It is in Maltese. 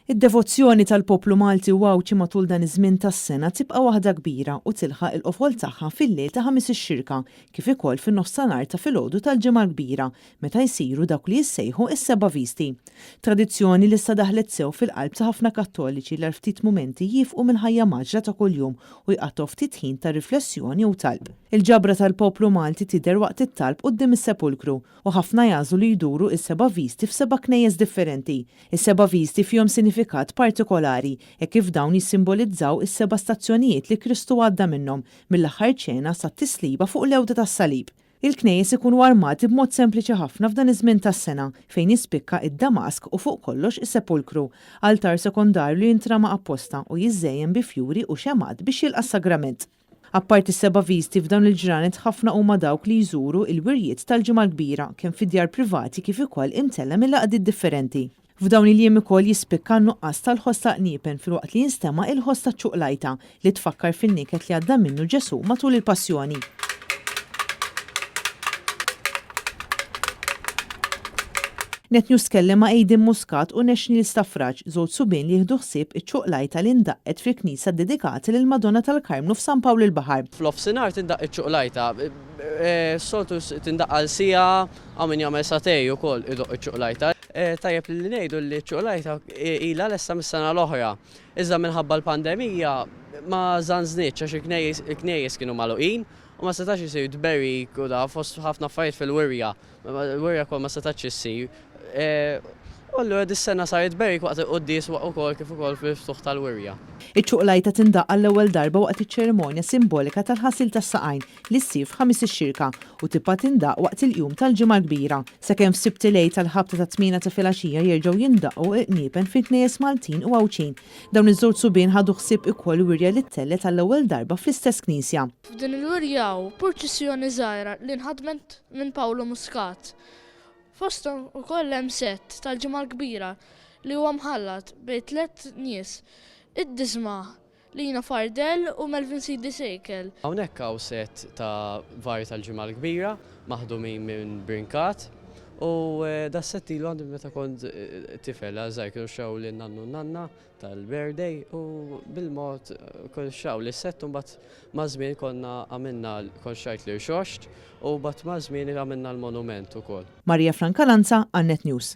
Id-devozzjoni tal-poplu Malti wawċi matul dan iż-żmien tas-sena tibqa' waħda kbira u tilħaq il-qofol tagħha fil-lejl ta' ħamis ix-xirka kif ukoll fin-nofsinhar ta' filgħodu tal-ġimgħa l-kbira meta jsiru dawk li jissejħu is-seba' visti. Tradizzjoni li issa daħlet sew fil-qalb ta' ħafna Kattoliċi li ftit mumenti jifqu mill-ħajja maġra ta' kuljum u jqattgħu ftit ħin ta' riflessjoni u talb. Il-ġabra tal-poplu Malti tidher waqt it-talb quddiem is-sepulkru u ħafna jażlu li jduru is-seba' visti f'seba' knejjes differenti. Is-seba' visti fihom sinifikat partikolari e kif dawn jissimbolizzaw is-seba' stazzjonijiet li Kristu għadda minnhom mill-aħħar ċena sat-tisliba fuq l-ewda tas-salib. Il-knejjes ikunu armati b'mod sempliċi ħafna f'dan iż-żmien tas-sena fejn jispikka id-damask u fuq kollox is-sepulkru, altar sekondarju li jintrama apposta u jiżżejjem bi fjuri u xemad biex jilqa' sagrament. Apparti s-seba' visti f'dawn il-ġranet ħafna huma dawk li jżuru il-wirjiet tal-ġimgħa l-kbira kemm fid-djar privati kif ukoll imtella mill-laqdiet differenti. F'dawn il-jiem ukoll jispikka nuqqas tal-ħosta qniepen filwaqt li jinstema' il-ħosta ċuqlajta li tfakkar fin-niket li għadda minnu Ġesu matul il-Passjoni. NetNews tkellem ma' Aidin Muscat u National Staffraġ żewġ subien li jieħdu ħsieb iċ-ċuqlajta li ndaqqet fil-Knisa dedikati lil Madonna tal-Karmnu f'San Pawl il-Baħar. Fl-ofsinhar tindaq iċ-ċuqlajta. Soltu tindaq għal sija għaw min jagħmel satej ukoll idoq iċ-ċuqlajta. Tajjeb li ngħidu li ċ-ċuqlajta ilha lesta mis-sena l-oħra. Iżda minħabba l-pandemija ma żanżnitx għax il-knejjes kienu magħluqin u ma setax isir tberri kuda fost ħafna affarijiet fil-wirja. Il-wirja kol ma setax isir. Allura dis-sena saret berik waqt il-qudies ukoll kif ukoll fil-ftuħ tal-wirja. Iċ-ċuqlajta tindaqqa l-ewwel darba waqt iċ-ċerimonja simbolika tal-ħasil tas-saqajn li ssir f'ħamis ix-xirka u tibqa' tindaq waqt il-jum tal-ġimgħa l-kbira. Sakemm f'Sibt lejl tal-ħabta ta' 8 ta' filgħaxija jerġgħu jindaqqu qniepen fil-knejjes Maltin u Għawċin. Dawn iż-żewġ subien ħadu ħsieb ukoll wirja li tellet għall-ewwel darba fl-istess knisja. F'din il-wirja purċissjoni żgħira li nħadmet minn Pawlo Muscat. Fosthom ukoll hemm sett tal-ġimgħa l-kbira li huwa mħallat bejn tliet nies, id-disma' Lina Fardell u Melvin Sidi Sejkel. Hawnhekk hawn sett ta' varji tal-ġimgħa l-kbira maħdumin minn Brinkat u da sett ilu għandi meta kont tifel żgħir kienu xew lil nannu nanna tal-birthday u bil-mod kont xew li sett u mbagħad ma' żmien konna għamilna konxajt li xoxt u mbagħad ma' żmien għamilna l-monument ukoll. Marija Francalanza għan NetNews.